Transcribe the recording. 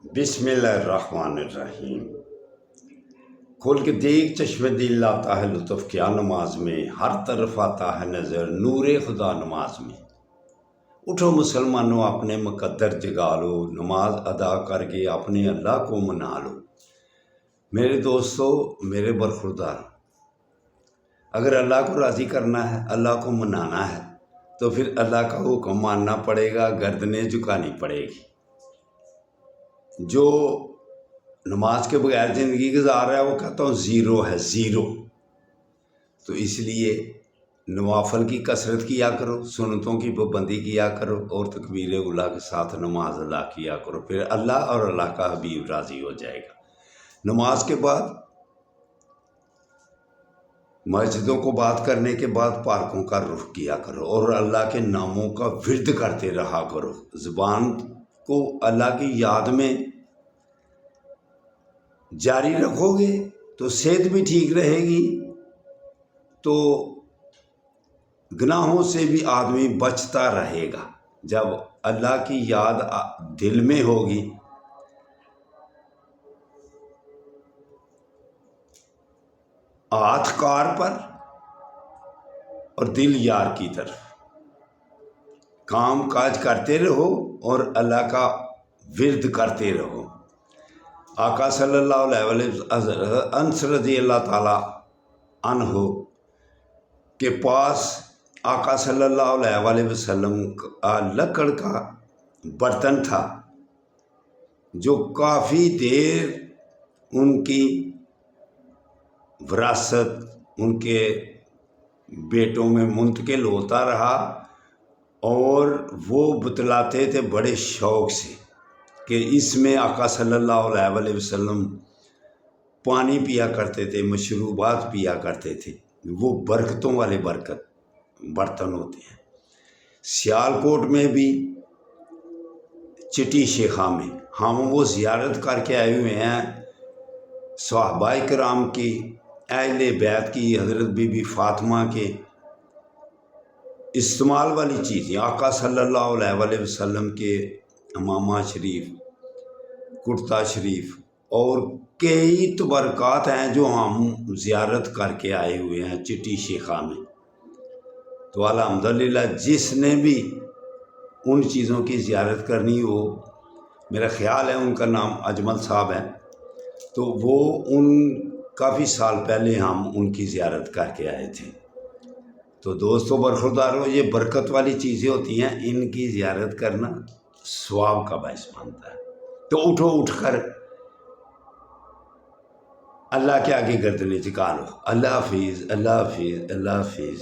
بسم اللہ الرحمن الرحیم۔ کھول کے دیکھ چشم دل آتا ہے لطف کیا نماز میں، ہر طرف آتا ہے نظر نور خدا نماز میں۔ اٹھو مسلمانوں اپنے مقدر جگا لو، نماز ادا کر کے اپنے اللہ کو منا لو۔ میرے دوستو، میرے برخوردار، اگر اللہ کو راضی کرنا ہے، اللہ کو منانا ہے، تو پھر اللہ کا حکم ماننا پڑے گا، گردنیں جھکانی پڑے گی۔ جو نماز کے بغیر زندگی گزار رہا ہے وہ کہتا ہوں زیرو ہے، زیرو۔ تو اس لیے نوافل کی کثرت کیا کرو، سنتوں کی پابندی کیا کرو، اور تکبیر اولیٰ کے ساتھ نماز ادا کیا کرو، پھر اللہ اور اللہ کا حبیب راضی ہو جائے گا۔ نماز کے بعد مسجدوں کو بات کرنے کے بعد پارکوں کا رخ کیا کرو، اور اللہ کے ناموں کا ورد کرتے رہا کرو۔ زبان کو اللہ کی یاد میں جاری رکھو گے تو صحت بھی ٹھیک رہے گی، تو گناہوں سے بھی آدمی بچتا رہے گا۔ جب اللہ کی یاد دل میں ہوگی ہاتھ کار پر اور دل یار کی طرف، کام کاج کرتے رہو اور اللہ کا ورد کرتے رہو۔ آقا صلی اللہ علیہ وسلم، انس رضی اللہ تعالیٰ عنہ کے پاس آقا صلی اللہ علیہ وسلم کا لکڑ کا برتن تھا، جو کافی دیر ان کی وراثت ان کے بیٹوں میں منتقل ہوتا رہا، اور وہ بتلاتے تھے بڑے شوق سے کہ اس میں آقا صلی اللہ علیہ وسلم پانی پیا کرتے تھے، مشروبات پیا کرتے تھے۔ وہ برکتوں والے برتن ہوتے ہیں۔ سیالکوٹ میں بھی چٹی شیخا میں ہم وہ زیارت کر کے آئے ہوئے ہیں، صحابہ کرام کی، اہل بیت کی، حضرت بی بی فاطمہ کے استعمال والی چیزیں، آقا صلی اللہ علیہ وسلم کے امامہ شریف، کرتا شریف، اور کئی تبرکات ہیں جو ہم زیارت کر کے آئے ہوئے ہیں چٹی شیخا میں۔ تو الحمدللہ جس نے بھی ان چیزوں کی زیارت کرنی ہو، میرا خیال ہے ان کا نام اجمل صاحب ہے، تو وہ کافی سال پہلے ہم ان کی زیارت کر کے آئے تھے۔ تو دوستو برخورداروں، یہ برکت والی چیزیں ہوتی ہیں، ان کی زیارت کرنا ثواب کا باعث بنتا ہے۔ تو اٹھو، اٹھ کر اللہ کے آگے گردنیں جھکا لو۔ اللہ حافظ، اللہ حافظ، اللہ حافظ۔